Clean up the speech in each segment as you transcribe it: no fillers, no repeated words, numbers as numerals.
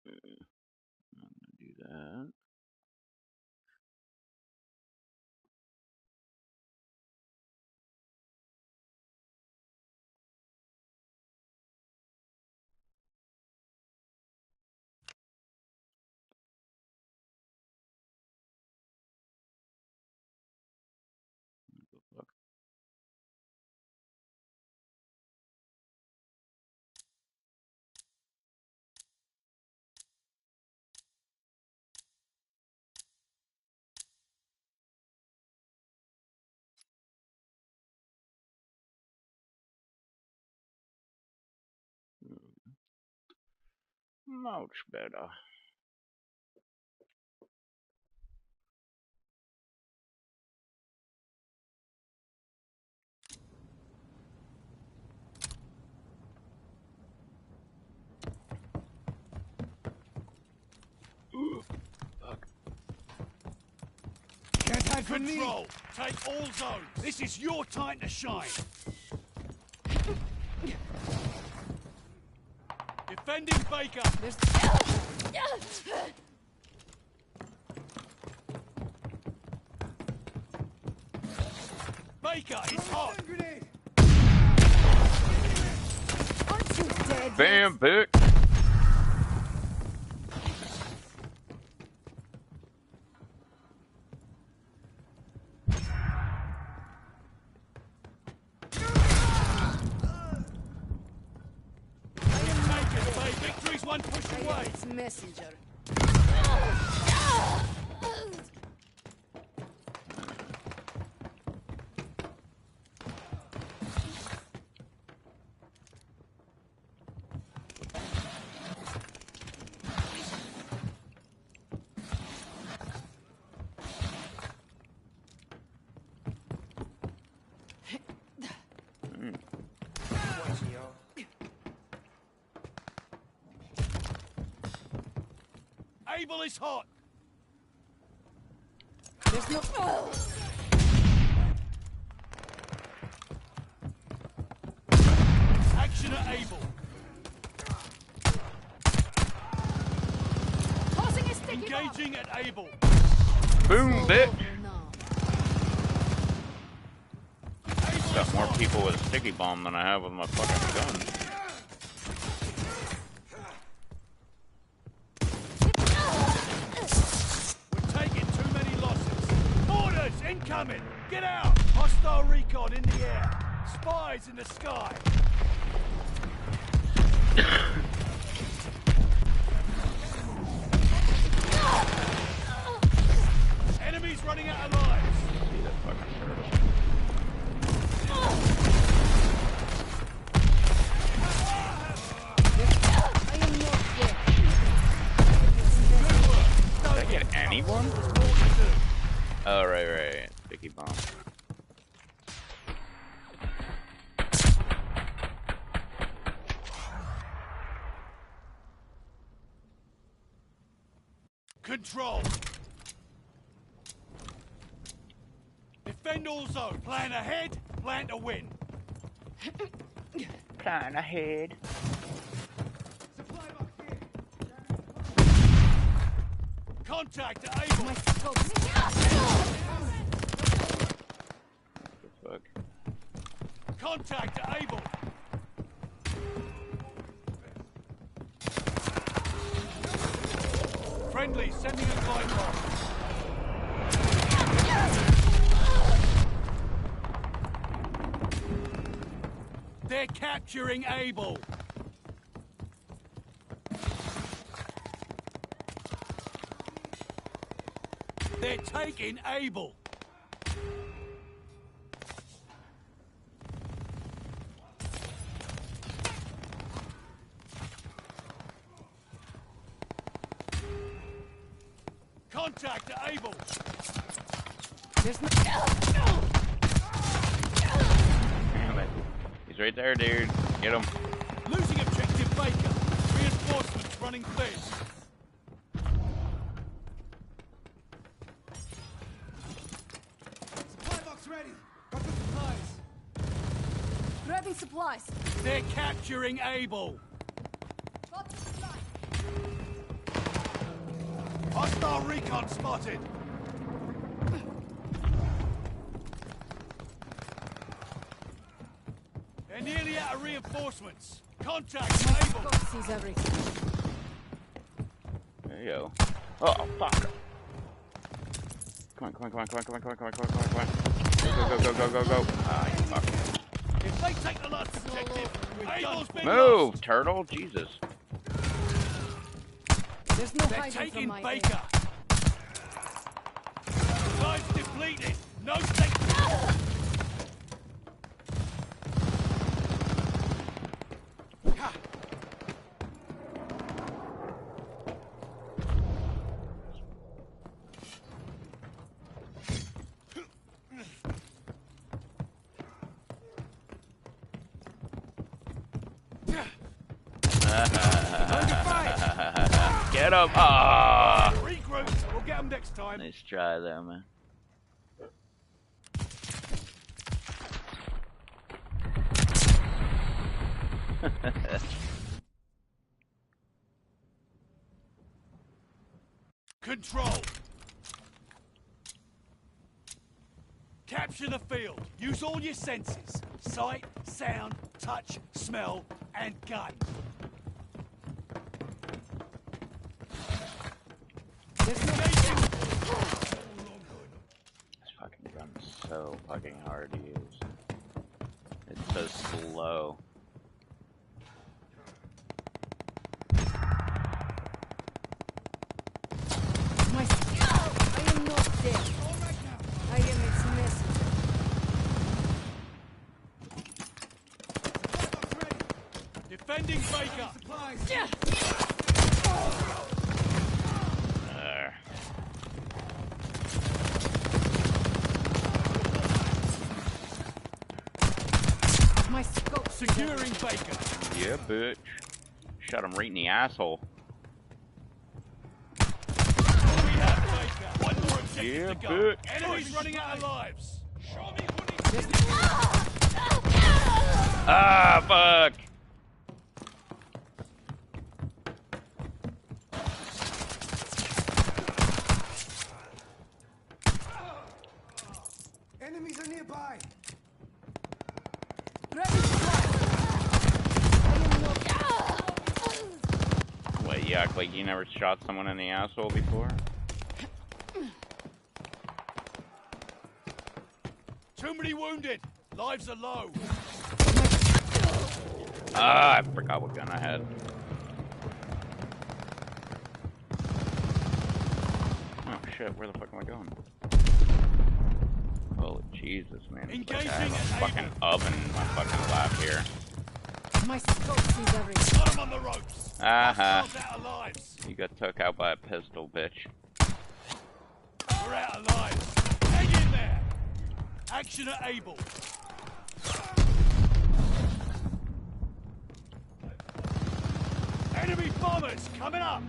I'm gonna do that. Look. Much better. Fuck. Can't have control. Take all zones. This is your time to shine. Defending Baker. Baker is hot. Aren't you dead? Bam, bitch. Victory's one push away. It's messenger. Able is hot. There's no. Action at Able. Tossing a sticky Engaging at Able. Boom, bitch. No. Got more people with a sticky bomb than I have with my fucking gun. Incoming! Get out! Hostile recon in the air. Spies in the sky. Enemies running out of lives. See that fucking turtle. I am not dead. Did I get anyone? Oh, right. Sticky bomb. Control. Defend all zone. Plan ahead, plan to win. Plan ahead. Contact to Able. What the fuck? Contact to Able. Friendly sending a glide bomb. They're capturing Able. They're taking Able. Contact to Able. There's no. Damn it. He's right there, dude. Get him. Losing objective Baker. Reinforcements running clear. Supply box ready. Got the supplies. Grabbing supplies. They're capturing Able. Got the supplies. Hostile recon spotted. They're nearly out of reinforcements. Contact stable. God sees everything. There you go. Oh, fuck. Come on, come on, come on, come on, come on, come on, come on, come on, come on, come on. Go, go, go, go, go, go. Ah, you fuck. If they take the last objective, Abel's been Move, lost. turtle. Jesus. There's no They're hiding from taking my Baker. Lives depleted. No take. Get him! Ah! Regroup. We'll get them next time. Nice try there, man. Control. Capture the field. Use all your senses. Sight, sound, touch, smell, and gun. This fucking gun's so fucking hard to use. It's so slow. I am not dead. I am its messenger. Defending Baker. Yeah. My scope Securing Baker. Yeah, bitch. Shot him right in the asshole. We have Baker. One more objective Yeah, to go. bitch. Enemies running out of lives. Show me who needs Ah, fuck! Enemies are nearby. What, you act like you never shot someone in the asshole before? Too many wounded. Lives are low. Ah, I forgot what gun I had. Oh shit, where the fuck am I going? Oh Jesus, man. It's like I have a fucking oven in my fucking lap here. My scope sees everything. Got 'em on the ropes. Uh-huh. Hostiles out of lives. You got took out by a pistol, bitch. We're out of lives. Hang in there. Action at Able. Enemy bombers coming up.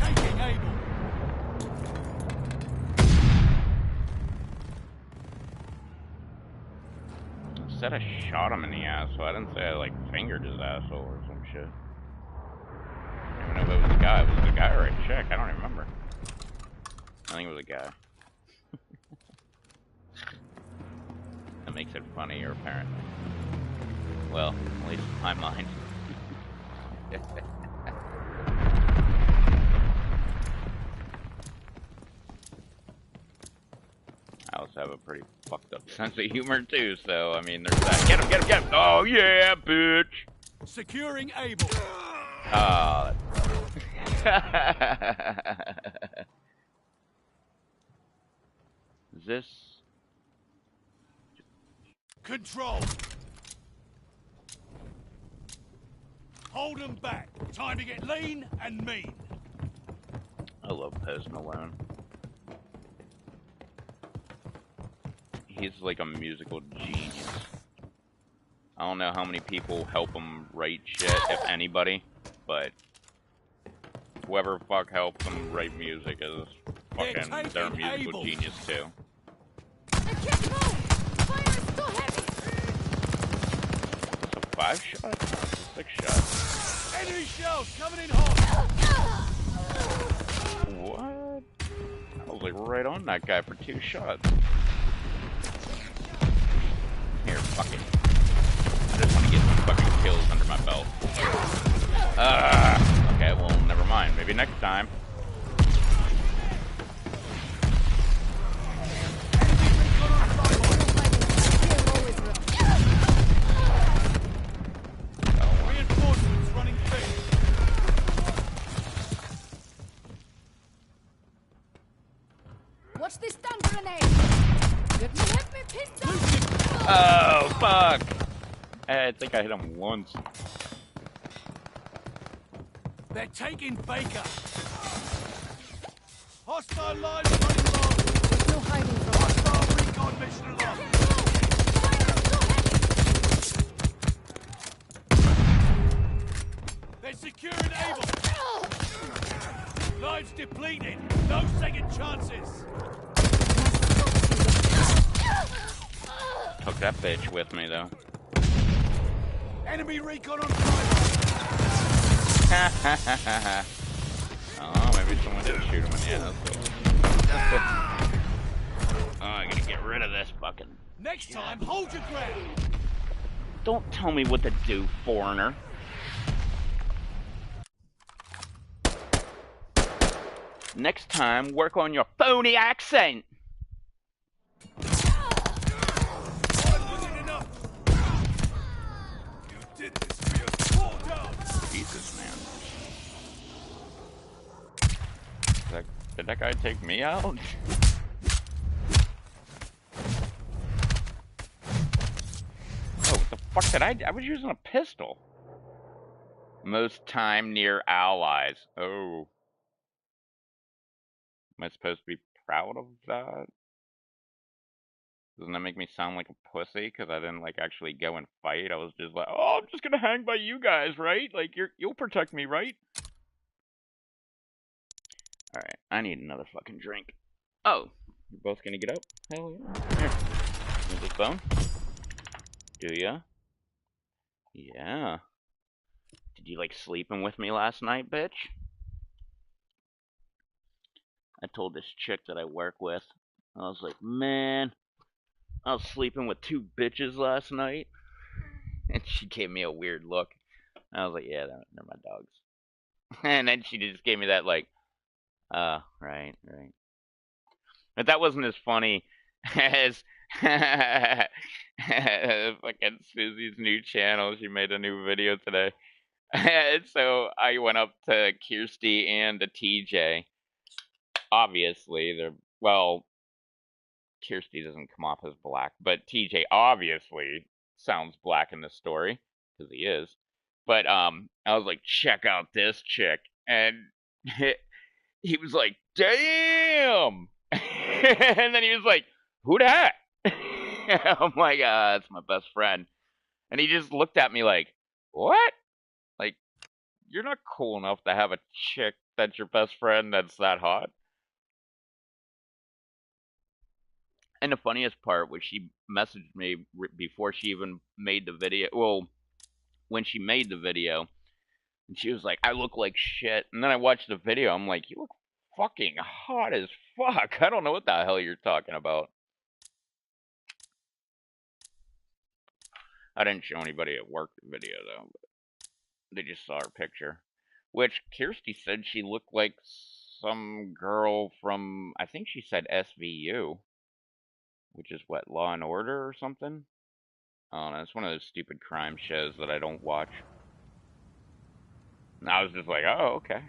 Taking Able. Said I shot him in the asshole. I didn't say I like fingered his asshole or some shit. I don't even know if it was a guy. Was it a guy or a chick? I don't even remember. I think it was a guy. That makes it funnier, apparently. Well, at least in my mind. I also have a pretty fucked up sense of humor too, so I mean, there's that. Get him, get him, get him! Oh yeah, bitch! Securing Able. Ah. Is this? Control. Hold them back. Time to get lean and mean. I love Post Malone. He's like a musical genius. I don't know how many people help him write shit, if anybody, but whoever fuck helps him write music is fucking their musical genius too. I can't move! Fire is too heavy! 5 shots? No, it's 6 shots. Enemy shells coming in hot. What? I was like right on that guy for 2 shots. Here, fuck it. I just want to get some fucking kills under my belt. Okay, well, never mind. Maybe next time. Reinforcements running through. Watch this stun grenade! Let me pistol! Oh, fuck! I think I hit him once. They're taking Baker. Hostile lines running low. There's no hiding from us. Hostile recon mission along. They're securing Able. Lives depleted. No second chances. Took that bitch with me, though. Enemy recon on fire. Oh, maybe someone did shoot him in the end. Oh, I gotta get rid of this fucking... Next time, hold your ground. Don't tell me what to do, foreigner. Next time, work on your phony accent. Wasn't enough. You did this for your small down. Jesus, man. Did that guy take me out? Oh, what the fuck did I was using a pistol. Most time near allies. Oh. Am I supposed to be proud of that? Doesn't that make me sound like a pussy? Because I didn't, like, actually go and fight. I was just like, oh, I'm just gonna hang by you guys, right? Like, you'll protect me, right? Alright, I need another fucking drink. Oh, you're both gonna get up? Hell yeah. Here. Here's this bone. Do ya? Yeah. Did you like sleeping with me last night, bitch? I told this chick that I work with, I was like, man, I was sleeping with 2 bitches last night. And she gave me a weird look. I was like, yeah, they're my dogs. And then she just gave me that, like, right. But that wasn't as funny as fucking Susie's new channel. She made a new video today. So I went up to Kirsty and to TJ. Obviously, well, Kirsty doesn't come off as black, but TJ obviously sounds black in this story, because he is. But, I was like, check out this chick. And he was like, damn! And then he was like, who dat? I'm like, it's my best friend. And he just looked at me like, what? Like, you're not cool enough to have a chick that's your best friend that's that hot? And the funniest part was she messaged me before she even made the video. Well, when she made the video, and she was like, I look like shit. And then I watched the video. I'm like, you look fucking hot as fuck. I don't know what the hell you're talking about. I didn't show anybody at work the video, though. But they just saw her picture. Which, Kirsty said she looked like some girl from, I think she said SVU. Which is what, Law and Order or something? I don't know, it's one of those stupid crime shows that I don't watch. And I was just like, oh, okay.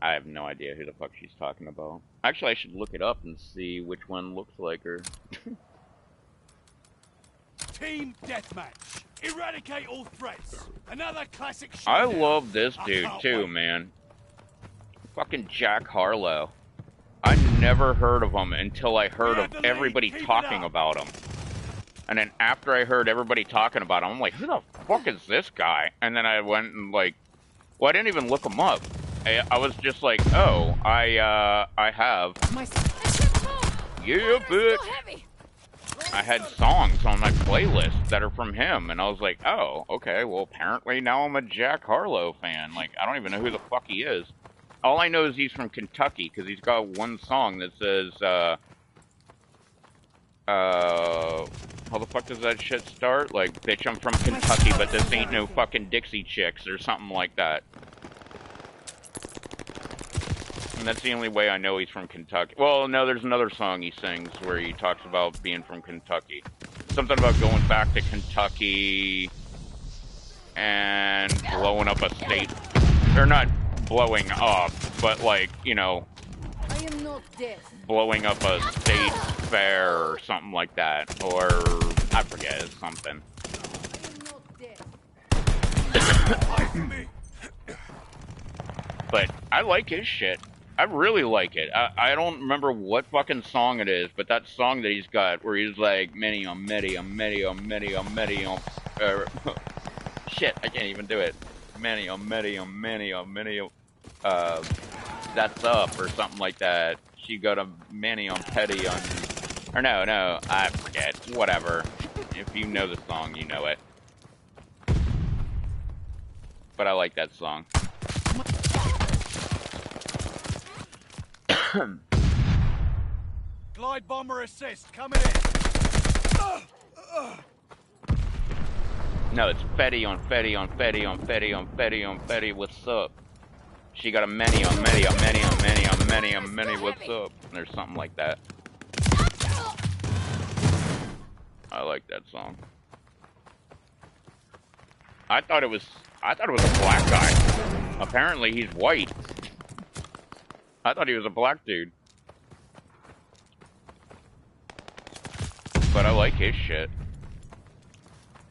I have no idea who the fuck she's talking about. Actually, I should look it up and see which one looks like her. Team deathmatch. Eradicate all threats. Another classic show. I love this dude too, man. Fucking Jack Harlow. I never heard of him until I heard of everybody talking about him. And then after I heard everybody talking about him, I'm like, who the fuck is this guy? And then I went and like, well, I didn't even look him up. I was just like, oh, I have. My Yeah, bitch. I had songs on my playlist that are from him, and I was like, oh, okay, well, apparently now I'm a Jack Harlow fan. Like, I don't even know who the fuck he is. All I know is he's from Kentucky, because he's got one song that says, how the fuck does that shit start? Like, bitch, I'm from Kentucky, but this ain't no fucking Dixie Chicks, or something like that. And that's the only way I know he's from Kentucky. Well, no, there's another song he sings where he talks about being from Kentucky. Something about going back to Kentucky and blowing up a state. Or not blowing up, but like, you know, I am not dead. blowing up a state fair or something like that. Or, I forget, it's something. I am not dead. But I like his shit. I really like it. I don't remember what fucking song it is, but that song that he's got where he's like, shit, I can't even do it. That's up, or something like that. She got a many on petty on, or no, I forget. Whatever. If you know the song, you know it. But I like that song. Glide bomber assist coming in. No, it's Fetty on Fetty on Fetty on Fetty on Fetty on Fetty, what's up? She got a many on many on many on many on many on many, what's up? Or something like that. I like that song. I thought it was a black guy. Apparently he's white. I thought he was a black dude. But I like his shit.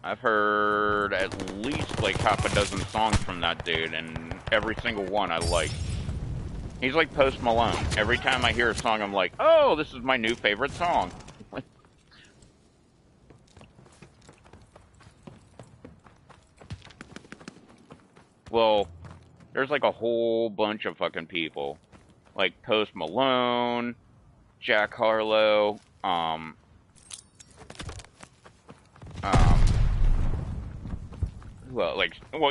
I've heard at least like half a dozen songs from that dude, and every single one I like. He's like Post Malone. Every time I hear a song, I'm like, oh, this is my new favorite song. Well, there's like a whole bunch of fucking people. Like Post Malone, Jack Harlow,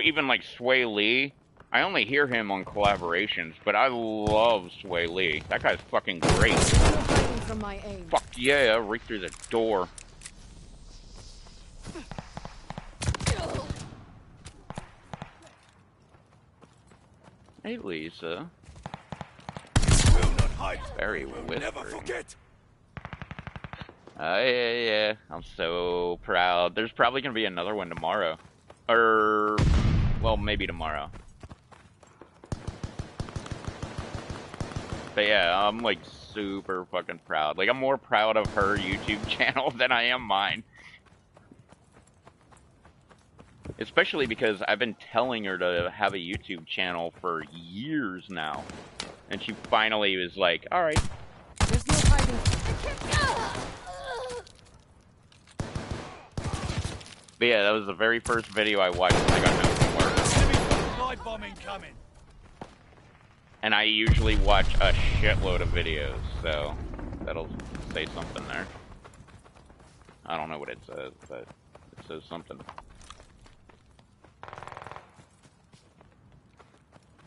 even like Sway Lee. I only hear him on collaborations, but I love Sway Lee. That guy's fucking great. From my aim. Fuck yeah, right through the door. Hey, Lisa. Very whispering. Never forget. Yeah. I'm so proud. There's probably gonna be another one tomorrow. Or, well, maybe tomorrow. But yeah, I'm like super fucking proud. Like, I'm more proud of her YouTube channel than I am mine. Especially because I've been telling her to have a YouTube channel for years now. And she finally was like, alright. There's no hiding. But yeah, that was the very first video I watched when I got home from work. Glide bombing coming. And I usually watch a shitload of videos, so that'll say something there. I don't know what it says, but it says something.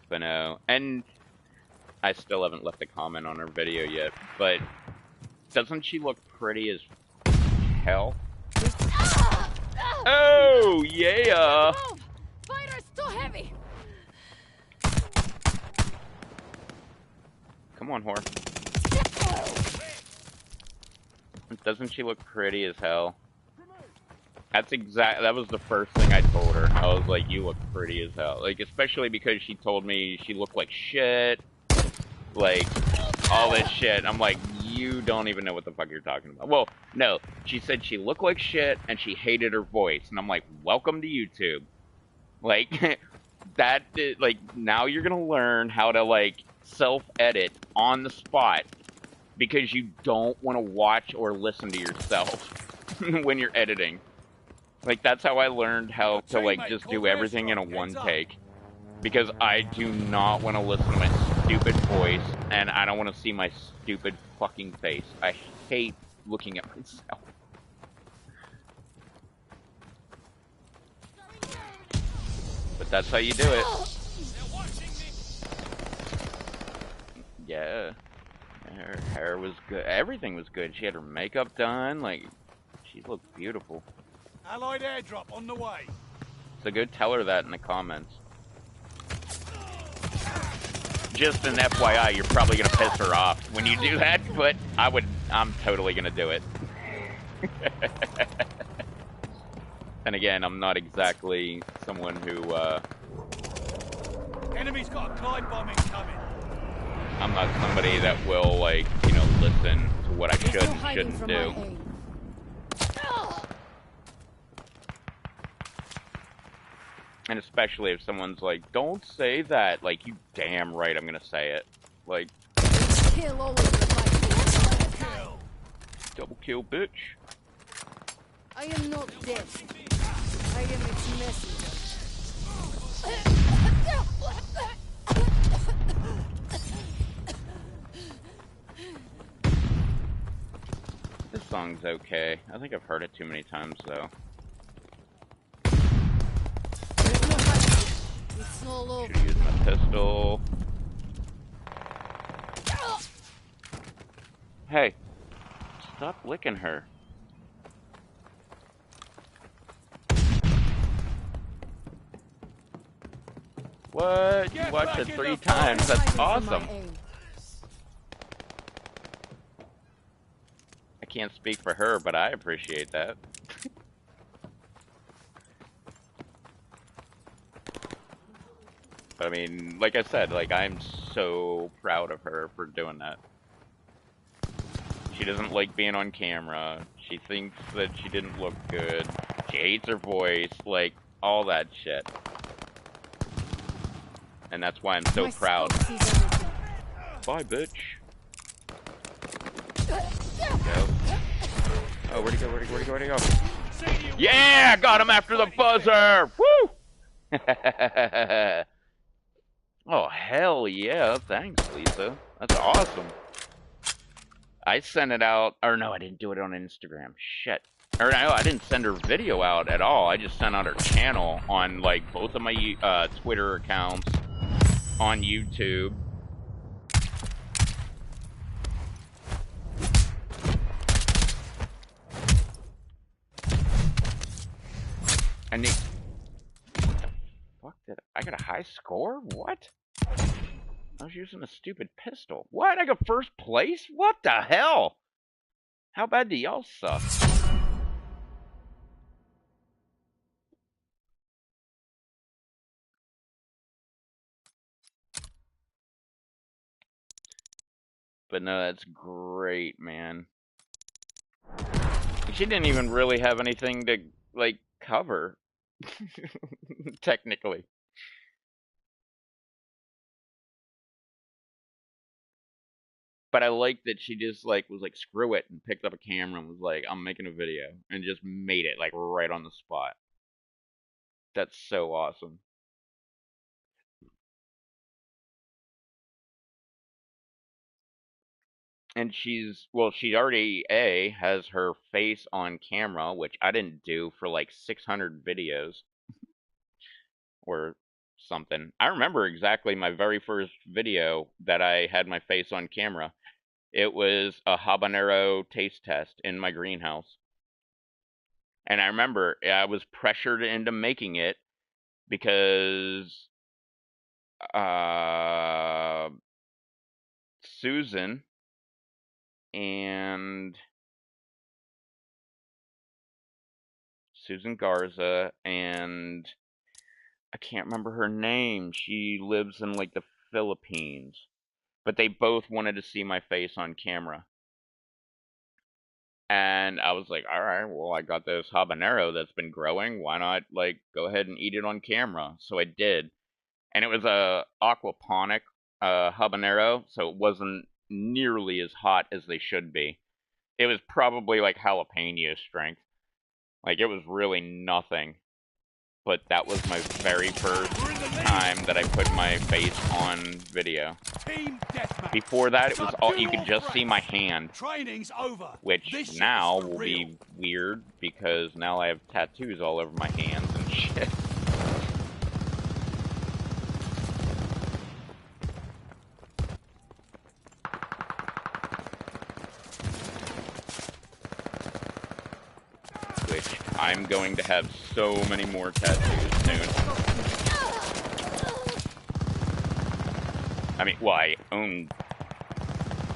But no, and I still haven't left a comment on her video yet, but doesn't she look pretty as hell? Oh, yeah! Fighter's too heavy! Come on, whore. Doesn't she look pretty as hell? That was the first thing I told her. I was like, you look pretty as hell. Like, especially because she told me she looked like shit. Like, all this shit. I'm like, you don't even know what the fuck you're talking about. Well, no. She said she looked like shit and she hated her voice. And I'm like, welcome to YouTube. Like, like, now you're gonna learn how to, like, self-edit on the spot. Because you don't want to watch or listen to yourself when you're editing. Like, that's how I learned how to, like, just do everything in a one take. Because I do not want to listen to my stupid voice, and I don't want to see my stupid fucking face. I hate looking at myself. That's how you do it. Yeah. Her hair was good. Everything was good. She had her makeup done. Like, she looked beautiful. Allied airdrop on the way. So go tell her that in the comments. Just an FYI, you're probably gonna piss her off when you do that, but I'm totally gonna do it. And again, I'm not exactly someone who, Enemy's got a glide bomb incoming. I'm not somebody that will, like, you know, listen to what I should and shouldn't do. And especially if someone's like, don't say that. Like, you damn right I'm gonna say it. Like, Kill all of the Kill. double kill, bitch. I am not dead. I am its messenger. This song's okay. I think I've heard it too many times, though. It's all over. Should've used my pistol. Hey, stop licking her. What? You watched it 3 times. That's awesome. I can't speak for her, but I appreciate that. But I mean, like I said, like, I'm so proud of her for doing that. She doesn't like being on camera. She thinks that she didn't look good. She hates her voice, like, all that shit. And that's why I'm so proud. Bye, bitch. Go. Oh, where'd he go? Where'd he go? Where'd he go? Where'd he go? Yeah! Got him after the buzzer! Woo! Oh, hell yeah. Thanks, Lisa. That's awesome. I sent it out, or no, I didn't do it on Instagram. Shit. Or no, I didn't send her video out at all. I just sent out her channel on, like, both of my Twitter accounts, on YouTube. And they... What the fuck did I got a high score? What? I was using a stupid pistol. What? I got first place? What the hell? How bad do y'all suck? But no, that's great, man. She didn't even really have anything to, like, cover. Technically. But I like that she just, like, was like, screw it, and picked up a camera and was like, I'm making a video. And just made it, like, right on the spot. That's so awesome. And she's, well, she already, has her face on camera, which I didn't do for, like, 600 videos. Or something. I remember exactly my very first video that I had my face on camera. It was a habanero taste test in my greenhouse. And I remember I was pressured into making it because Susan Garza and I can't remember her name. She lives in, like, the Philippines. But they both wanted to see my face on camera. And I was like, alright, well, I got this habanero that's been growing. Why not, like, go ahead and eat it on camera? So I did. And it was a aquaponic habanero, so it wasn't nearly as hot as they should be. It was probably, like, jalapeno strength. Like, it was really nothing. But that was my very first time that I put my face on video. Before that, it was all, you could just see my hand. Which now will be weird, because now I have tattoos all over my hands and shit. I'm going to have so many more tattoos soon. I mean, well, I own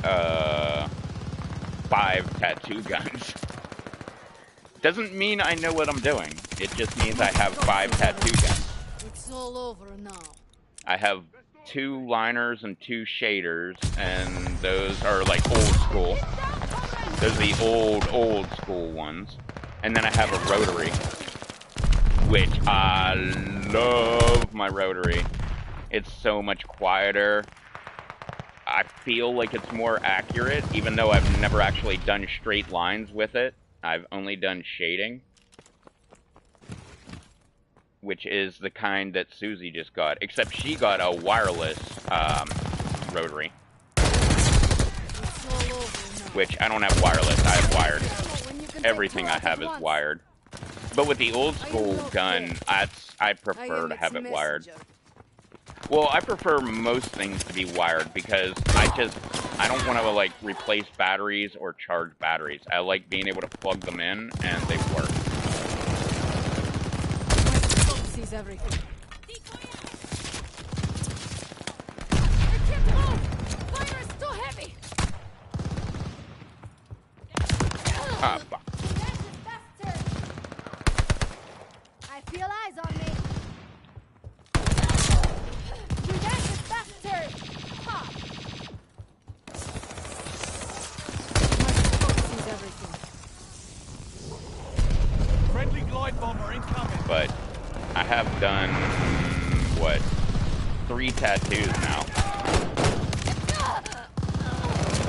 5 tattoo guns. Doesn't mean I know what I'm doing. It just means I have 5 tattoo guns. It's all over now. I have 2 liners and 2 shaders, and those are like old school. Those are the old school ones. And then I have a rotary, which I love my rotary. It's so much quieter. I feel like it's more accurate, even though I've never actually done straight lines with it. I've only done shading, which is the kind that Susie just got, except she got a wireless rotary, which I don't have wireless, I have wired. Everything I have is wired. But with the old school gun, I prefer to have it wired. Well, I prefer most things to be wired because I don't want to like replace batteries or charge batteries. I like being able to plug them in and they work. Sees everything. Ah, fuck. I feel eyes on me. Friendly glide bomber incoming. But I have done, what, 3 tattoos now.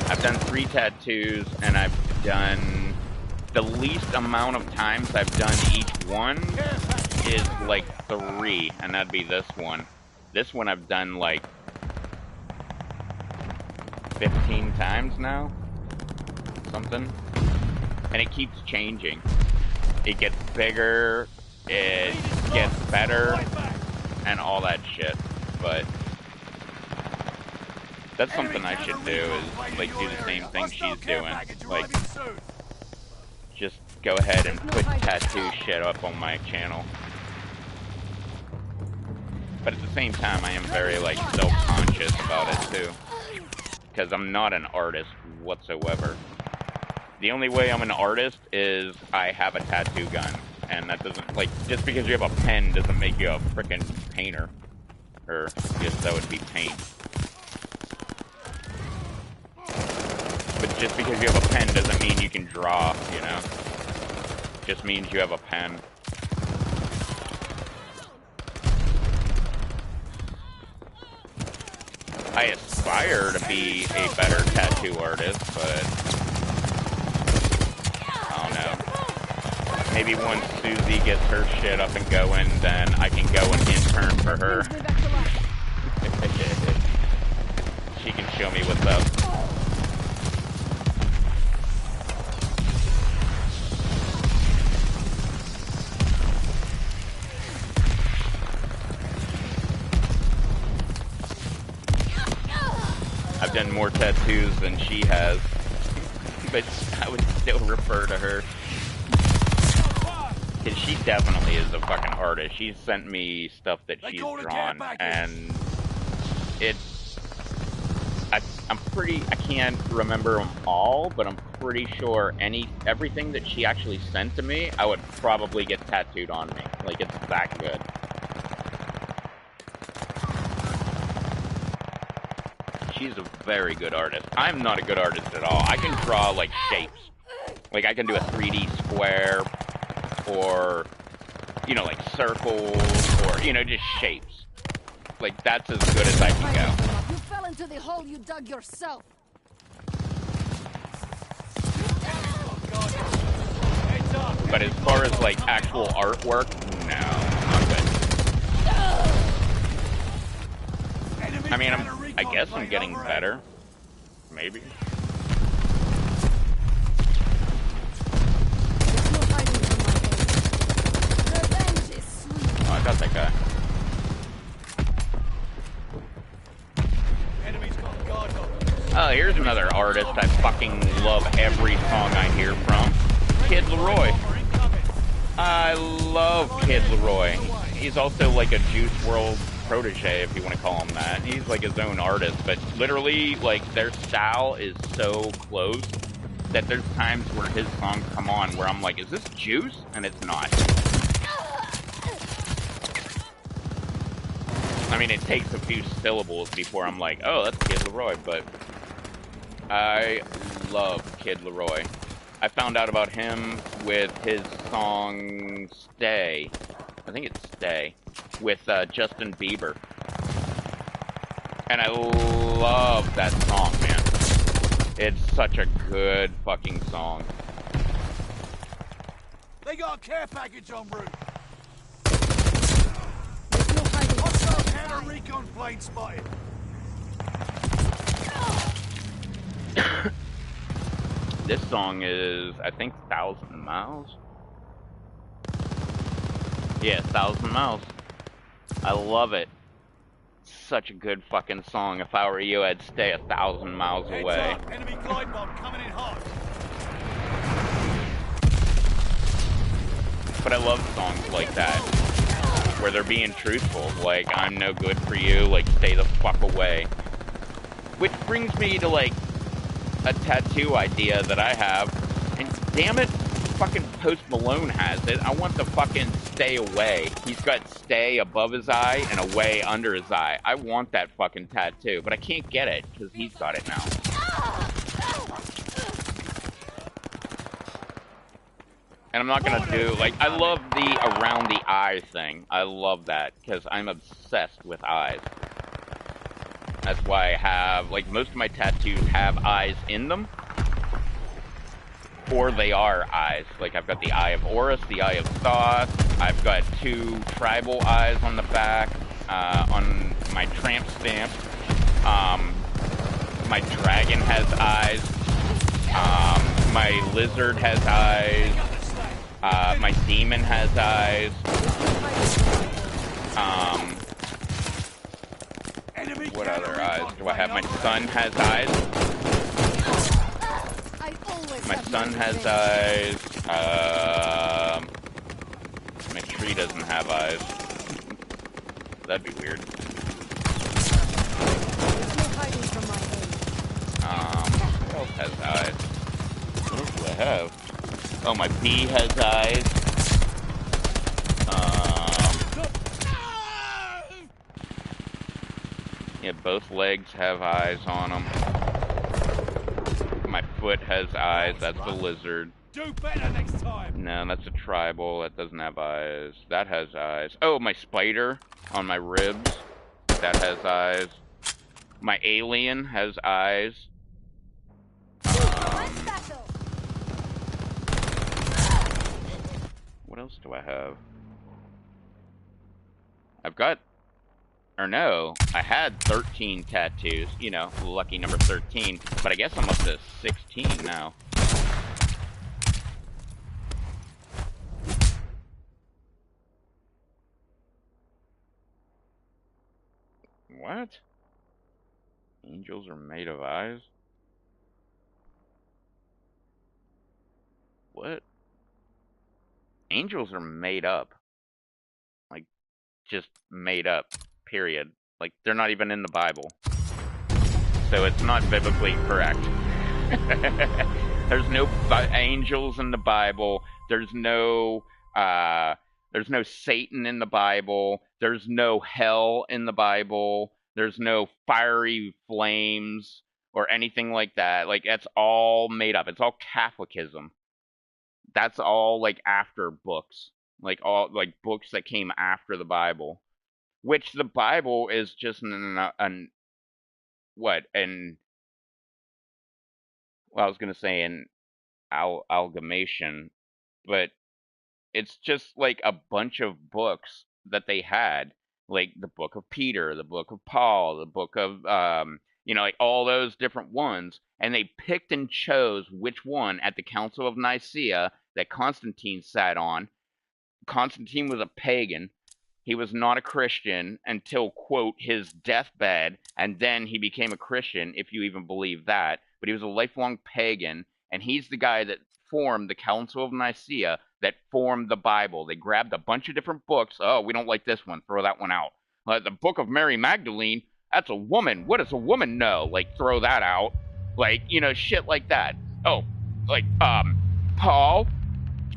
I've done 3 tattoos, and I've done, the least amount of times I've done each one is like 3, and that'd be this one. This one I've done like 15 times now, something, and it keeps changing. It gets bigger, it gets better, and all that shit, but that's something I should do, is like do the same thing she's doing, like just go ahead and put tattoo shit up on my channel. But at the same time, I am very like self-conscious about it too, because I'm not an artist whatsoever. The only way I'm an artist is I have a tattoo gun, and that doesn't, like, just because you have a pen doesn't make you a frickin' painter. Or, I guess that would be paint. But just because you have a pen doesn't mean you can draw, you know? Just means you have a pen. I aspire to be a better tattoo artist, but I don't know. Maybe once Susie gets her shit up and going, then I can go and intern for her. She can show me what's up. I've done more tattoos than she has, but I would still refer to her. Because she definitely is a fucking artist. She's sent me stuff that she's drawn, and I can't remember them all, but I'm pretty sure everything that she actually sent to me, I would probably get tattooed on me. Like, it's that good. She's a very good artist. I'm not a good artist at all. I can draw, like, shapes. Like, I can do a 3D square, or, you know, like, circles, or, you know, just shapes. Like, that's as good as I can go. You fell into the hole you dug yourself. But as far as, like, actual artwork, no, not good. I mean, I guess I'm getting better. Maybe. Oh, I got that guy. Oh, here's another artist I fucking love every song I hear from. Kid Leroy. I love Kid Leroy. He's also like a Juice WRLD protege, if you want to call him that. He's like his own artist, but literally, like, their style is so close that there's times where his songs come on where I'm like, is this Juice? And it's not. I mean, it takes a few syllables before I'm like, oh, that's Kid Leroy, but I love Kid Leroy. I found out about him with his song Stay. I think it's Stay. With Justin Bieber. And I love that song, man. It's such a good fucking song. They got a care package en route. There's no hiding. Hostile counter recon plane spotted. This song is, I think, 1,000 Miles? Yeah, 1,000 Miles. I love it. Such a good fucking song. If I were you, I'd stay 1,000 miles Heads away. up, enemy glide bomb coming in hot. But I love songs like that, where they're being truthful. Like, I'm no good for you, like, stay the fuck away. Which brings me to, like, a tattoo idea that I have, and damn it, fucking Post Malone has it. I want the fucking stay away. He's got stay above his eye and away under his eye. I want that fucking tattoo, but I can't get it because he's got it now. And I'm not gonna do, like, I love the around the eye thing. I love that because I'm obsessed with eyes. That's why I have, like, most of my tattoos have eyes in them. Or they are eyes. Like, I've got the Eye of Horus, the Eye of Thoth. I've got 2 tribal eyes on the back, on my tramp stamp. My dragon has eyes. My lizard has eyes. My demon has eyes. What other eyes do I have? My sun has eyes. My sun has eyes. My tree doesn't have eyes. That'd be weird. What else has eyes? What else do I have? Oh, my bee has eyes. Yeah, both legs have eyes on them. My foot has eyes. That's the lizard. Do better next time. No, that's a tribal. That doesn't have eyes. That has eyes. Oh, my spider on my ribs. That has eyes. My alien has eyes. What else do I have? I've got... Or no, I had 13 tattoos. You know, lucky number 13. But I guess I'm up to 16 now. What? Angels are made of eyes? What? Angels are made up. Like, just made up, period. Like, they're not even in the Bible. So it's not biblically correct. There's no angels in the Bible. There's no Satan in the Bible. There's no hell in the Bible. There's no fiery flames or anything like that. Like, that's all made up. It's all Catholicism. That's all, like, after books. Like, all, like, books that came after the Bible. Which the Bible is just well, I was going to say an amalgamation, but it's just like a bunch of books that they had, like the book of Peter, the book of Paul, the book of, like all those different ones, and they picked and chose which one at the Council of Nicaea that Constantine sat on. Constantine was a pagan. He was not a Christian until, quote, his deathbed, and then he became a Christian, if you even believe that. But he was a lifelong pagan, and he's the guy that formed the Council of Nicaea that formed the Bible. They grabbed a bunch of different books. Oh, we don't like this one. Throw that one out. The Book of Mary Magdalene, that's a woman. What does a woman know? Like, throw that out. Like, you know, shit like that. Oh, like, Paul.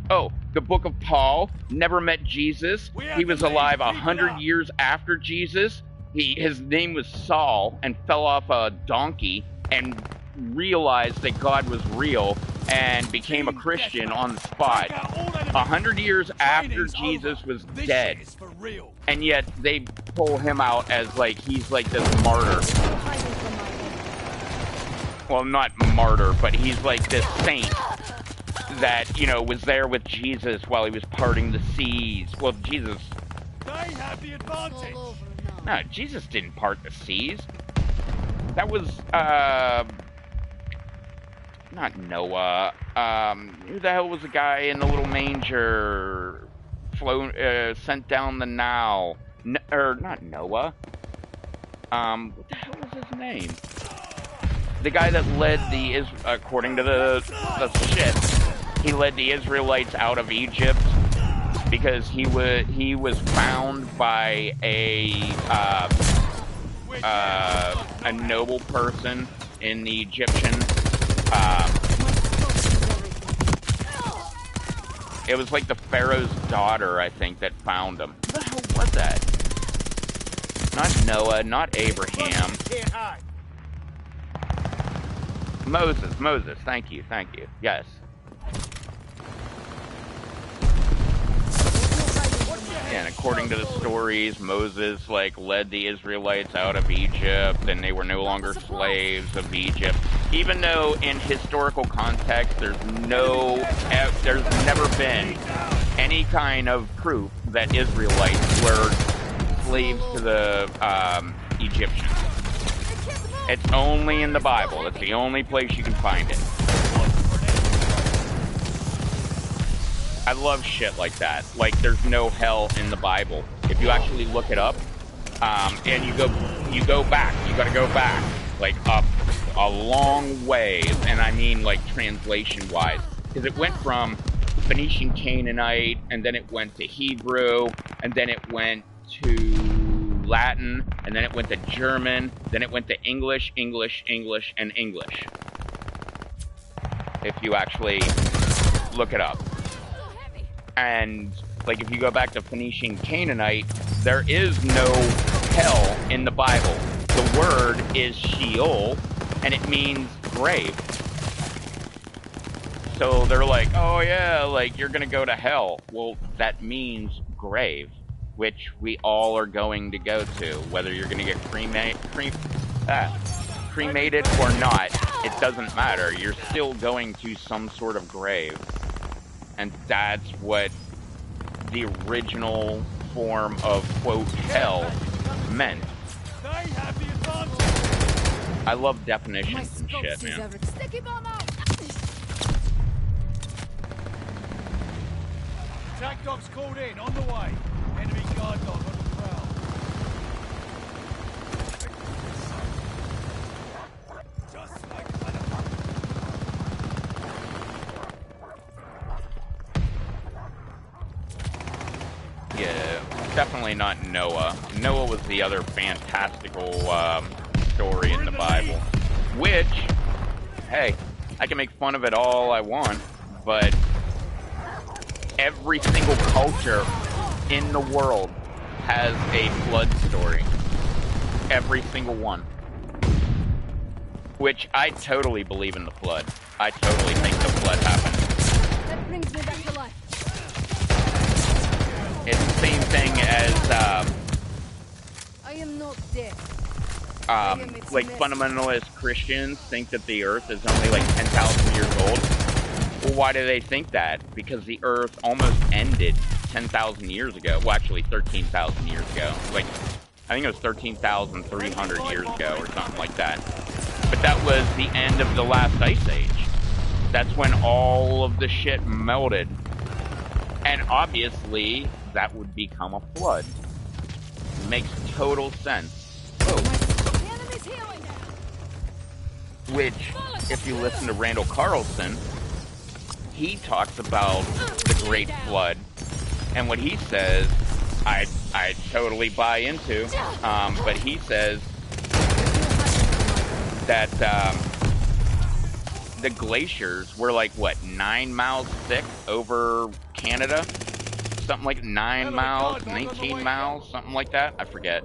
Oh, the Book of Paul never met Jesus. He was alive 100 years after Jesus. His name was Saul and fell off a donkey and realized that God was real and became a Christian on the spot 100 years after Jesus was dead. And yet they pull him out as like he's like this martyr. Well, not martyr, but he's like this saint that, you know, was there with Jesus while he was parting the seas. Well, Jesus... They have the advantage. No, Jesus didn't part the seas. That was, not Noah. Who the hell was the guy in the little manger sent down the Nile? Not Noah. What the hell was his name? The guy that led the, according to the shit, he led the Israelites out of Egypt because he was found by a noble person in the Egyptian. It was like the Pharaoh's daughter, I think, that found him. What the hell was that? Not Noah, not Abraham. Moses, thank you, yes. Yeah, and according to the stories, Moses, like, led the Israelites out of Egypt, and they were no longer slaves of Egypt. Even though, in historical context, there's never been any kind of proof that Israelites were slaves to the Egyptians. It's only in the Bible. It's the only place you can find it. I love shit like that. Like, there's no hell in the Bible. If you actually look it up, and you go back. You gotta go back, like, up a long ways, and I mean, like, translation-wise. Because it went from Phoenician Canaanite, and then it went to Hebrew, and then it went to Latin, and then it went to German, then it went to English, and English. If you actually look it up. And, like, if you go back to Phoenician Canaanite, there is no hell in the Bible. The word is Sheol, and it means grave. So they're like, oh yeah, like, you're gonna go to hell. Well, that means grave, which we all are going to go to. Whether you're gonna get cremated or not, it doesn't matter. You're still going to some sort of grave. And that's what the original form of, quote, hell meant. I love definitions and shit, man. Attack dogs called in, on the way. Enemy guard dog on the prowl. Just like Yeah, definitely not Noah. Noah was the other fantastical story in the Bible. Which, hey, I can make fun of it all I want, but every single culture in the world has a flood story. Every single one. Which I totally believe in the flood. I totally think the flood happened. That brings me back to life. It's the same thing as, I am not dead. like fundamentalist Christians think that the Earth is only like 10,000 years old. Well, why do they think that? Because the Earth almost ended 10,000 years ago. Well, actually 13,000 years ago. Like, I think it was 13,300 years ago or something like that. But that was the end of the last ice age. That's when all of the shit melted. And obviously, that would become a flood. Makes total sense. Oh. Which, if you listen to Randall Carlson, he talks about the Great Flood. And what he says, I totally buy into, but he says that the glaciers were like, what, 9 miles thick over Canada? Something like 9 miles, 19 miles, something like that. I forget.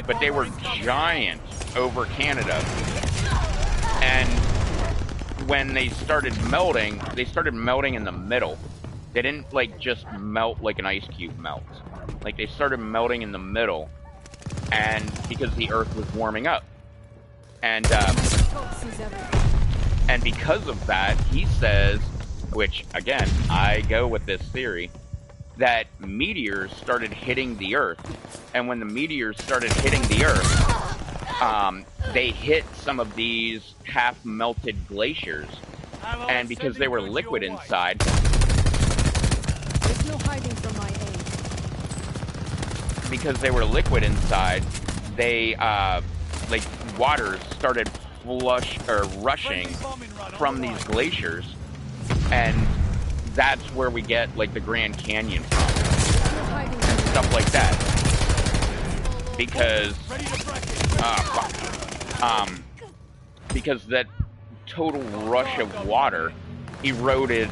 But they were giant over Canada. And when they started melting in the middle. They didn't, like, just melt like an ice cube melts. Like, they started melting in the middle, and because the Earth was warming up. And because of that, he says, which, again, I go with this theory, that meteors started hitting the Earth. And when the meteors started hitting the Earth, they hit some of these half-melted glaciers. And because they were liquid inside... There's no hiding from my aim. Because they were liquid inside, they, like, water started rushing from these glaciers. And that's where we get, like, the Grand Canyon from. And stuff like that. Because, because that total rush of water eroded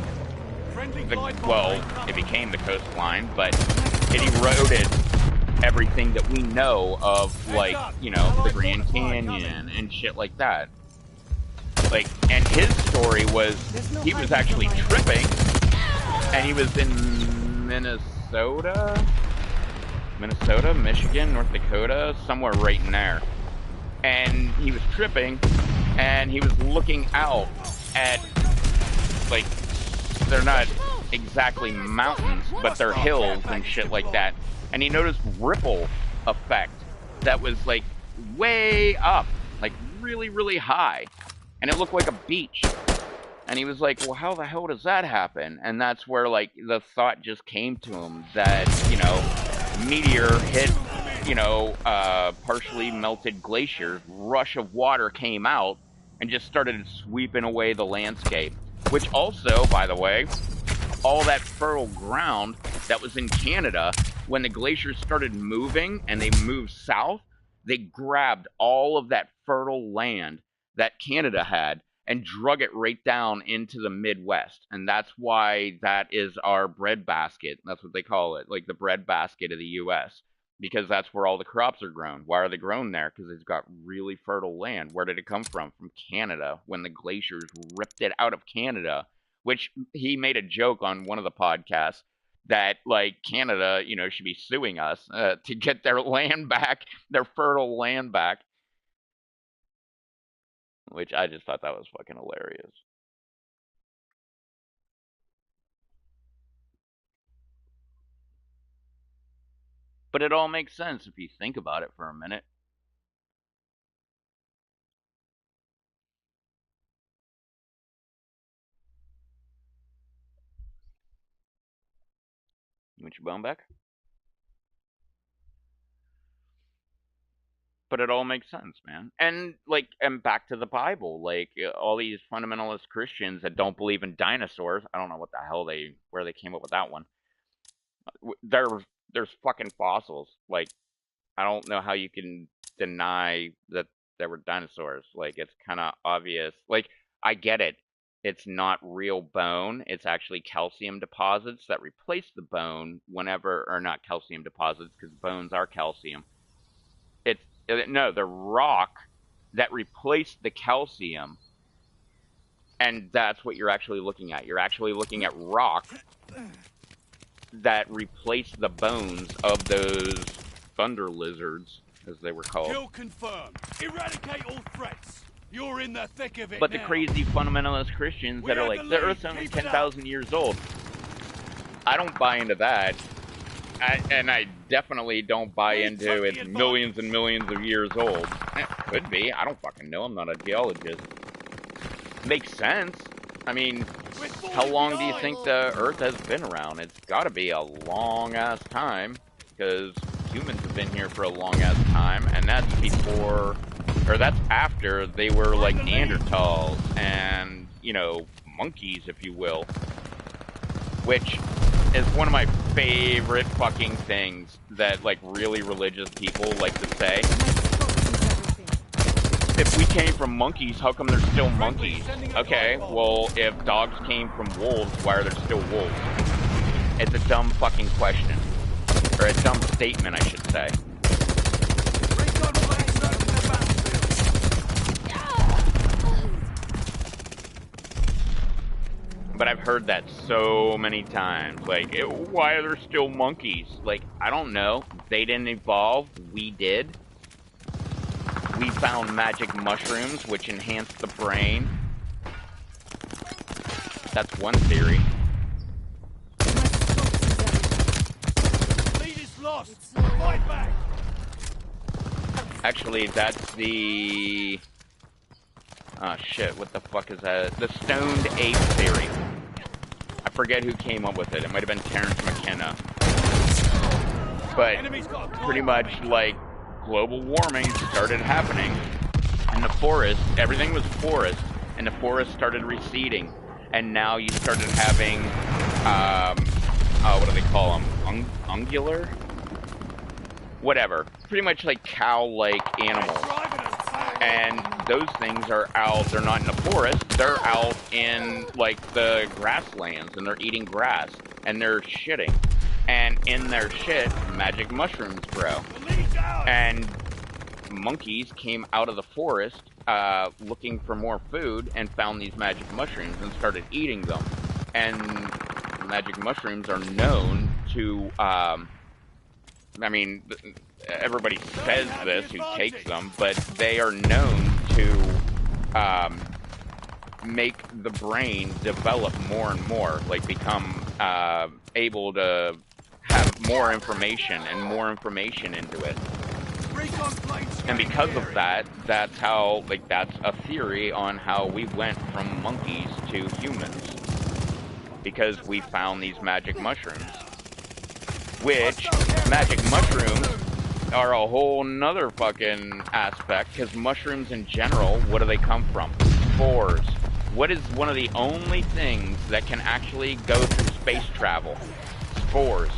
it became the coastline, but it eroded everything that we know of, like, you know, the Grand Canyon and shit like that. Like, and his story was, he was actually tripping, and he was in Minnesota, Michigan, North Dakota, somewhere right in there. And he was tripping, and he was looking out at, like, they're not exactly mountains, but they're hills and shit like that. And he noticed ripple effect that was, like, way up, like, really, really high. And it looked like a beach. And he was like, well, how the hell does that happen? And that's where, like, the thought just came to him that, you know, meteor hit, you know, partially melted glaciers, rush of water came out and just started sweeping away the landscape. Which also, by the way, all that fertile ground that was in Canada, when the glaciers started moving and they moved south, they grabbed all of that fertile land that Canada had and drug it right down into the Midwest. And that's why that is our breadbasket. That's what they call it, like the breadbasket of the U.S., because that's where all the crops are grown. Why are they grown there? Because it's got really fertile land. Where did it come from? From Canada, when the glaciers ripped it out of Canada, which he made a joke on one of the podcasts that, like, Canada, you know, should be suing us to get their land back, their fertile land back. Which I just thought that was fucking hilarious. But it all makes sense if you think about it for a minute. You want your bone back? But it all makes sense, man. And, like, and back to the Bible, like, all these fundamentalist Christians that don't believe in dinosaurs, I don't know what the hell where they came up with that one. There's fucking fossils. Like, I don't know how you can deny that there were dinosaurs. Like, it's kind of obvious. Like, I get it. It's not real bone. It's actually calcium deposits that replace the bone whenever, or not calcium deposits, because bones are calcium. No, the rock that replaced the calcium, and that's what you're actually looking at. You're actually looking at rock that replaced the bones of those thunder lizards, as they were called. Kill confirmed. Eradicate all threats. You're in the thick of it. But the crazy fundamentalist Christians that are like, the Earth's only 10,000 years old. I don't buy into that. And I definitely don't buy into it's millions and millions of years old. It could be. I don't fucking know. I'm not a geologist. Makes sense. I mean, how long do you think the Earth has been around? It's got to be a long-ass time, because humans have been here for a long-ass time, and that's before, or that's after they were like Neanderthals and, you know, monkeys, if you will. Which is one of my favorite fucking things that, like, really religious people like to say. If we came from monkeys, how come there's still monkeys? Okay, well, if dogs came from wolves, why are there still wolves? It's a dumb fucking question. Or a dumb statement, I should say. But I've heard that so many times. Like, why are there still monkeys? Like, I don't know. They didn't evolve. We did. We found magic mushrooms, which enhance the brain. That's one theory. Lead is lost. Fight back. Actually, that's the... Oh shit, what the fuck is that? The stoned ape theory. I forget who came up with it. It might have been Terrence McKenna. But pretty much, like, global warming started happening. And the forest, everything was forest, and the forest started receding. And now you started having, what do they call them? Ungular? Whatever. Pretty much like cow-like animals. And those things are out, they're not in the forest, they're out in, like, the grasslands, and they're eating grass, and they're shitting. And in their shit, magic mushrooms grow. And monkeys came out of the forest, looking for more food, and found these magic mushrooms, and started eating them. And magic mushrooms are known to, I mean... Everybody says this who takes them, but they are known to make the brain develop more and more, like become able to have more information and more information into it. And because of that, that's how, like, that's a theory on how we went from monkeys to humans. Because we found these magic mushrooms. Which, magic mushrooms are a whole nother fucking aspect, because mushrooms in general, what do they come from? Spores. What is one of the only things that can actually go through space travel? Spores.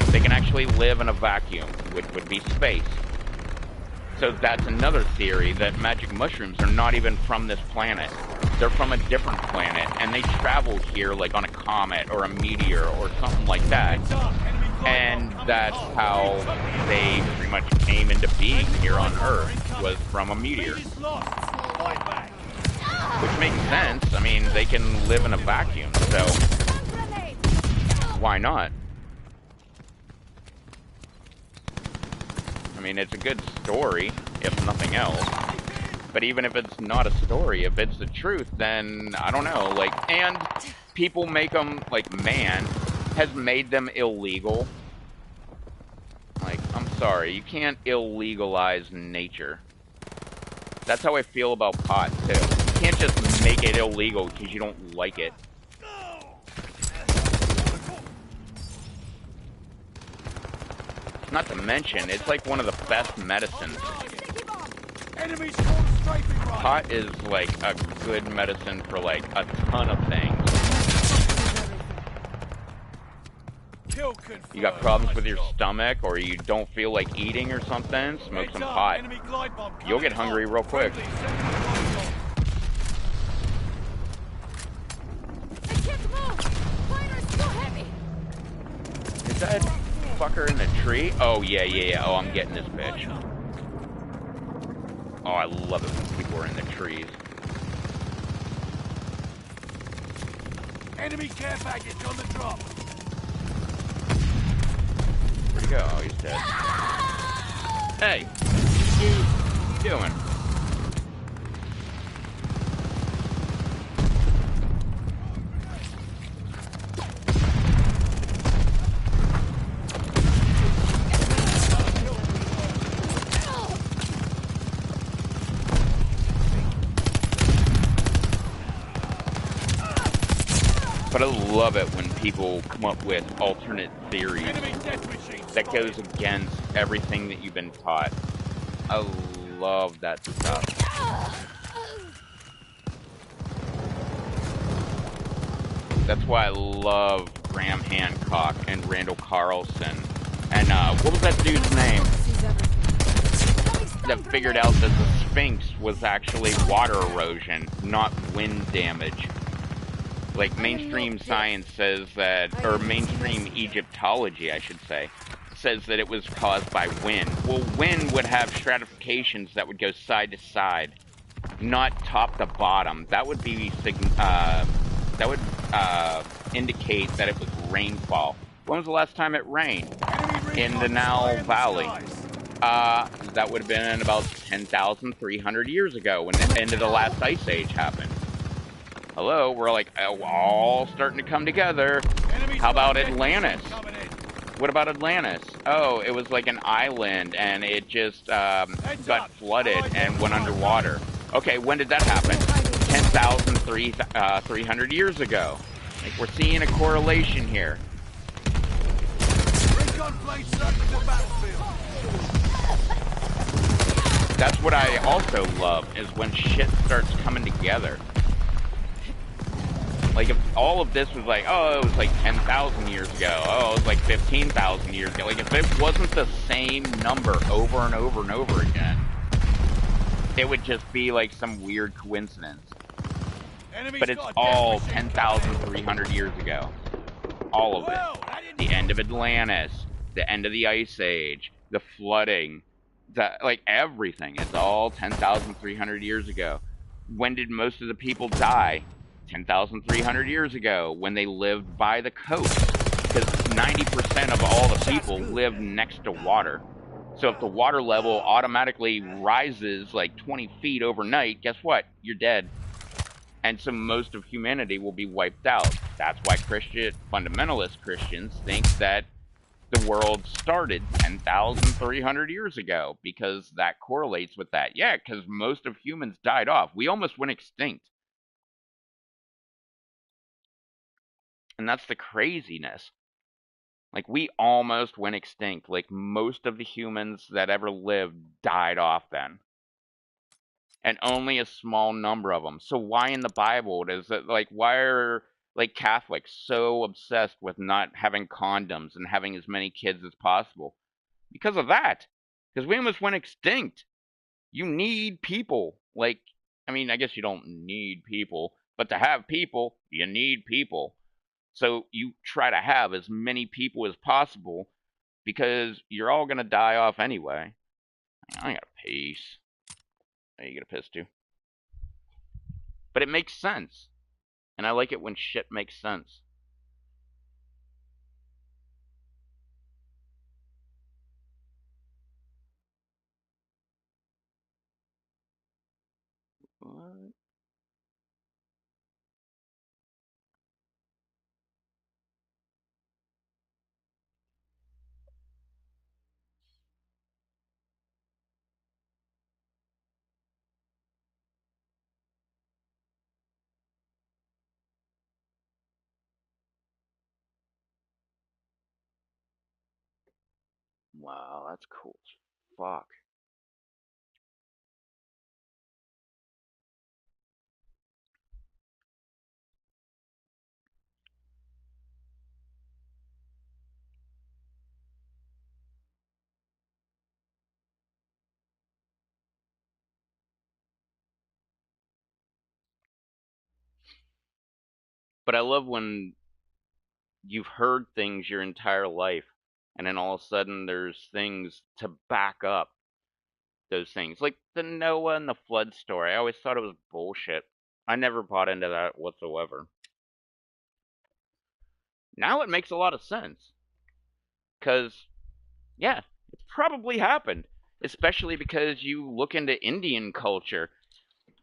They can actually live in a vacuum, which would be space. So that's another theory, that magic mushrooms are not even from this planet. They're from a different planet, and they travel here like on a comet or a meteor or something like that. And that's how they pretty much came into being here on Earth, was from a meteor. Which makes sense. I mean, they can live in a vacuum, so why not? I mean, it's a good story, if nothing else. But even if it's not a story, if it's the truth, then, I don't know, like, and people make them, like, man has made them illegal. Like, I'm sorry, you can't illegalize nature. That's how I feel about pot, too. You can't just make it illegal because you don't like it. Not to mention, it's like one of the best medicines. Pot is like a good medicine for like a ton of things. You got problems with your stomach, or you don't feel like eating or something, smoke some pot. You'll get hungry real quick. Is that fucker in the tree? Oh, yeah. Oh, I'm getting this bitch. Oh, I love it when people are in the trees. Enemy care package on the drop. Where'd he go? Oh, he's dead. Hey! What are you doing? But I love it when people come up with alternate theories that goes against everything that you've been taught. I love that stuff. That's why I love Graham Hancock and Randall Carlson. And, what was that dude's name? That figured out that the Sphinx was actually water erosion, not wind damage. Like, mainstream science says that, or mainstream Egyptology, I should say, says that it was caused by wind. Well, wind would have stratifications that would go side to side, not top to bottom. That would be, indicate that it was rainfall. When was the last time it rained? In the Nile Valley. That would have been about 10,300 years ago when the end of the last ice age happened. Hello, we're like all starting to come together. How about Atlantis? What about Atlantis? Oh, it was like an island and it just got flooded and went underwater. Okay, when did that happen? 10,300 years ago. Like, we're seeing a correlation here. That's what I also love, is when shit starts coming together. Like, if all of this was like, oh, it was like 10,000 years ago, oh, it was like 15,000 years ago. Like, if it wasn't the same number over and over and over again, it would just be like some weird coincidence. But it's all 10,300 years ago. All of it. The end of Atlantis, the end of the Ice Age, the flooding, like everything. It's all 10,300 years ago. When did most of the people die? 10,300 years ago, when they lived by the coast. Because 90% of all the people live next to water. So if the water level automatically rises like 20 feet overnight, guess what? You're dead. And so most of humanity will be wiped out. That's why fundamentalist Christians think that the world started 10,300 years ago, because that correlates with that. Yeah, because most of humans died off. We almost went extinct. And that's the craziness. Like, we almost went extinct. Like, most of the humans that ever lived died off then. And only a small number of them. So why in the Bible does it, like, why are, like, Catholics so obsessed with not having condoms and having as many kids as possible? Because of that. Because we almost went extinct. You need people. Like, I mean, I guess you don't need people, but to have people, you need people. So you try to have as many people as possible, because you're all going to die off anyway. I got a piece. Oh, you get a piss too. But it makes sense. And I like it when shit makes sense. What? Wow, that's cool as fuck. But I love when you've heard things your entire life, and then all of a sudden there's things to back up those things. Like the Noah and the flood story. I always thought it was bullshit. I never bought into that whatsoever. Now it makes a lot of sense. Because, yeah, it's probably happened. Especially because you look into Indian culture.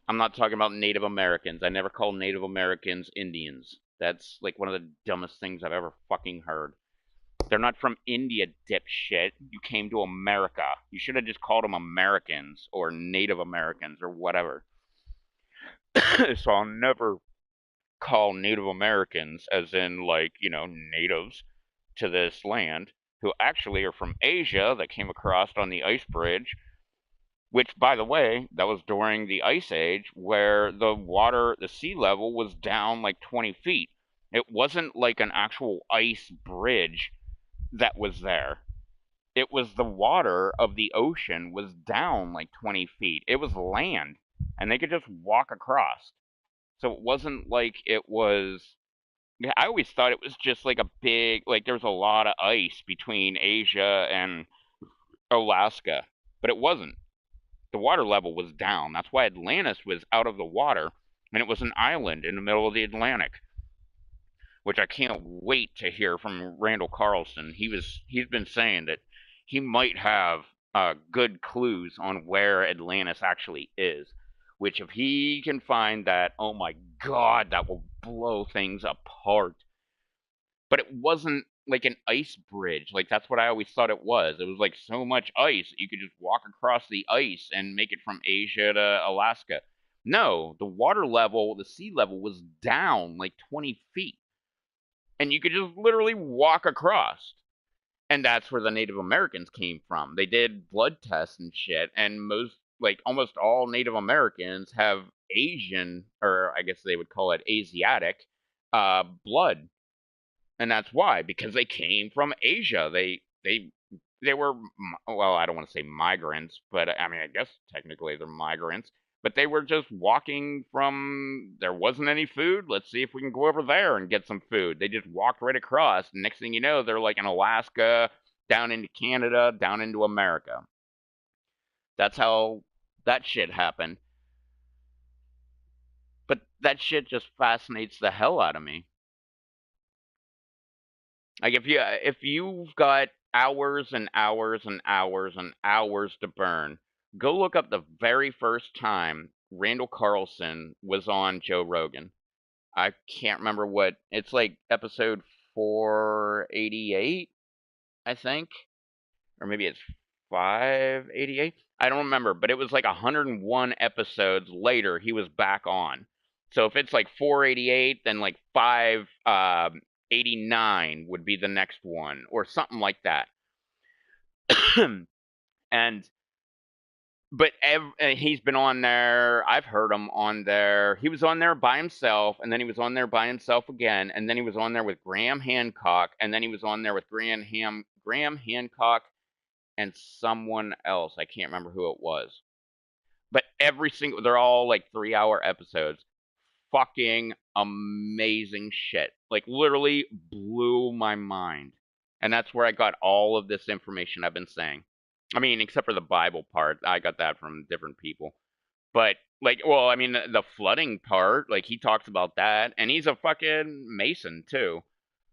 I'm not talking about Native Americans. I never call Native Americans Indians. That's like one of the dumbest things I've ever fucking heard. They're not from India, dipshit. You came to America. You should have just called them Americans or Native Americans or whatever. So I'll never call Native Americans, as in, like, you know, natives to this land, who actually are from Asia that came across on the ice bridge, which, by the way, that was during the Ice Age, where the sea level was down like 20 feet. It wasn't like an actual ice bridge that was there. It was the water of the ocean was down like 20 feet. It was land, and they could just walk across. So it wasn't like it was. Yeah, I always thought it was just like a big, like there was a lot of ice between Asia and Alaska, but it wasn't. The water level was down. That's why Atlantis was out of the water, and it was an island in the middle of the Atlantic, which I can't wait to hear from Randall Carlson. He's been saying that he might have good clues on where Atlantis actually is. Which, if he can find that, oh my god, that will blow things apart. But it wasn't like an ice bridge. Like that's what I always thought it was. It was like so much ice that you could just walk across the ice and make it from Asia to Alaska. No, the water level, the sea level was down like 20 feet. And you could just literally walk across. And that's where the Native Americans came from. They did blood tests and shit, and like almost all Native Americans have Asian, or I guess they would call it Asiatic, blood, and that's why, because they came from Asia. They were, well, I don't want to say migrants, but I mean I guess technically they're migrants. But they were just walking from, there wasn't any food. Let's see if we can go over there and get some food. They just walked right across. And next thing you know, they're like in Alaska, down into Canada, down into America. That's how that shit happened. But that shit just fascinates the hell out of me. Like if you've got hours and hours and hours and hours to burn, go look up the very first time Randall Carlson was on Joe Rogan. I can't remember what, it's like episode 488, I think, or maybe it's 588. I don't remember, but it was like 101 episodes later he was back on. So if it's like 488, then like 589 would be the next one, or something like that. and but he's been on there. I've heard him on there. He was on there by himself, and then he was on there by himself again, and then he was on there with Graham Hancock, and then he was on there with Graham Hancock and someone else. I can't remember who it was. But they're all like 3-hour episodes. Fucking amazing shit. Like literally blew my mind. And that's where I got all of this information I've been saying. I mean, except for the Bible part, I got that from different people. But like, well, I mean, the flooding part, like he talks about that, and he's a fucking Mason too.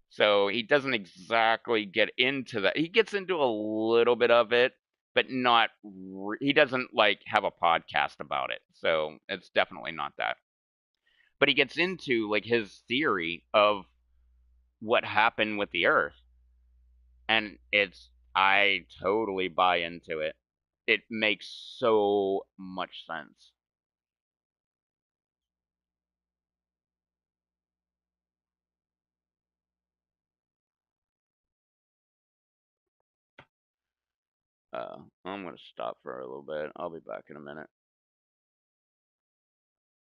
So he doesn't exactly get into that. He gets into a little bit of it, but not. He doesn't like have a podcast about it. So it's definitely not that. But he gets into like his theory of what happened with the Earth, and I totally buy into it. It makes so much sense. I'm gonna stop for a little bit. I'll be back in a minute.